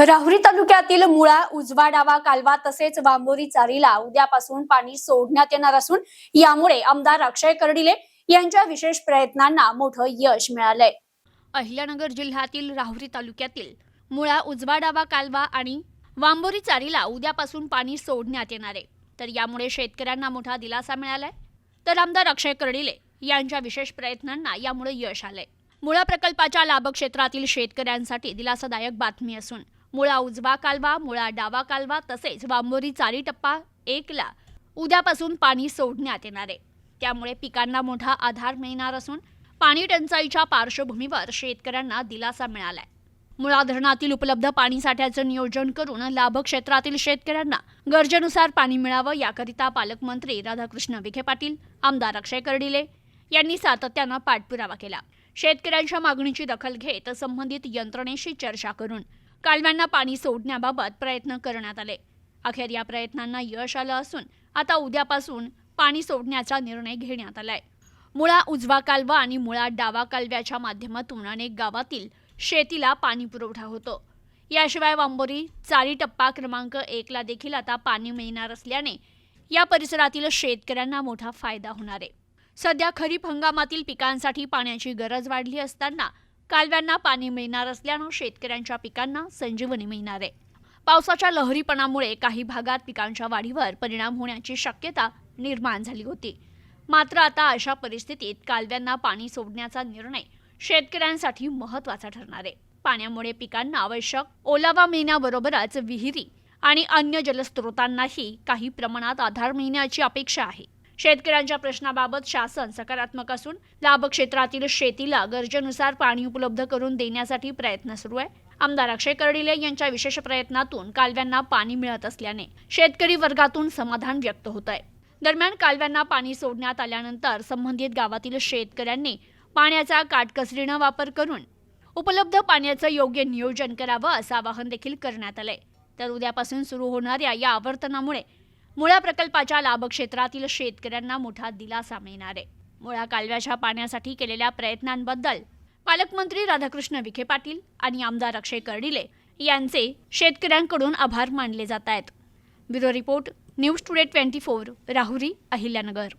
राहुरी तालुक्यातील मुळा, उजवा डावा कालवा तसेच बांबोरी चारीला उद्यापासून पाणी सोडण्यात येणार असून यामुळे आमदार अक्षय कर्डिले यांच्या विशेष प्रयत्नांना मोठं यश मिळालंय। अहिल्यानगर जिल्ह्यातील राहुरी तालुक्यातील मुळा, उजवा डावा कालवा आणि बांबोरी चारीला उद्यापासून पाणी सोडण्यात येणार आहे। तर यामुळे शेतकऱ्यांना मोठा दिलासा मिळालाय। तर आमदार अक्षय कर्डिले यांच्या विशेष प्रयत्नांना यामुळे यश आलंय। मुळा प्रकल्पाच्या लाभ क्षेत्रातील शेतकऱ्यांसाठी दिलासादायक बातमी असून मुळा उजवा कालवा, मुळा डावा कालवा तसेच बांबोरी चारी टप्पा 1 ला उद्यापासून पाणी सोडण्यात येणार आहे। त्यामुळे पिकांना मोठा आधार मिळणार असून पाणी टंचाईच्या पार्श्वभूमीवर शेतकऱ्यांना दिलासा मिळालाय। मुळा धरणातील उपलब्ध पाणीसाठ्याचं नियोजन करून लाभ क्षेत्रातील शेतकऱ्यांना गरजेनुसार पाणी मिळावं याकरिता पालकमंत्री राधाकृष्ण विखे पाटील, आमदार अक्षय कर्डिले यांनी सातत्यानं पाठपुरावा केला। शेतकऱ्यांच्या मागणीची दखल घेत संबंधित यंत्रणेशी चर्चा करून कालव्यांना पाणी सोडण्याबाबत प्रयत्न करण्यात आले। अखेर या प्रयत्नांना यश आलं असून आता उद्यापासून पाणी सोडण्याचा निर्णय घेण्यात आलाय। मुळा उजवा कालवा आणि मुळा डावा कालव्याच्या माध्यमातून अनेक गावातील शेतीला पाणी पुरवठा होतो। याशिवाय बांबोरी चारी टप्पा क्रमांक 1 ला देखील आता पाणी मिळणार असल्याने या परिसरातील शेतकऱ्यांना मोठा फायदा होणार आहे। सध्या खरीप हंगामातील पिकांसाठी पाण्याची गरज वाढली असताना कालव्यांना पाणी मिळणार असल्यानं शेतकऱ्यांच्या पिकांना संजीवनी मिळणार आहे। पावसाच्या लहरीपणामुळे काही भागात पिकांच्या वाढीवर परिणाम होण्याची शक्यता निर्माण झाली होती। मात्र आता अशा परिस्थितीत कालव्यांना पाणी सोडण्याचा निर्णय शेतकऱ्यांसाठी महत्त्वाचा ठरणार आहे। पाण्यामुळे पिकांना आवश्यक ओलावा मिळण्याबरोबरच विहिरी आणि अन्य जलस्रोतांनाही काही प्रमाणात आधार मिळण्याची अपेक्षा आहे। शेतकऱ्यांच्या प्रश्नाबाबत शासन सकारात्मक असून लाभ क्षेत्रातील शेतीला गरजेनुसार पाणी उपलब्ध करून देण्यासाठी प्रयत्न सुरू आहे। आमदार अक्षय कर्डिले यांच्या विशेष प्रयत्नातून कालव्यांना पाणी मिळत असल्याने शेतकरी वर्गातून समाधान व्यक्त होत आहे। दरम्यान कालव्यांना पाणी सोडण्यात आल्यानंतर संबंधित गावातील शेतकऱ्यांनी पाण्याचा काटकसरीने वापर करून उपलब्ध पाण्याचं योग्य नियोजन करावं असं आवाहन देखील करण्यात आलंय। तर उद्यापासून सुरू होणाऱ्या या आवर्तनामुळे मुळा प्रकल्पाच्या लाभ क्षेत्रातील शेतकऱ्यांना मोठा दिलासा मिळणार आहे। मुळा कालव्याच्या पाण्यासाठी केलेल्या प्रयत्नांबद्दल पालकमंत्री राधाकृष्ण विखे पाटील आणि आमदार अक्षय कर्डिले यांचे शेतकऱ्यांकडून आभार मानले जात आहेत। Bureau report, news today 24, Rahuri, Ahilyanagar.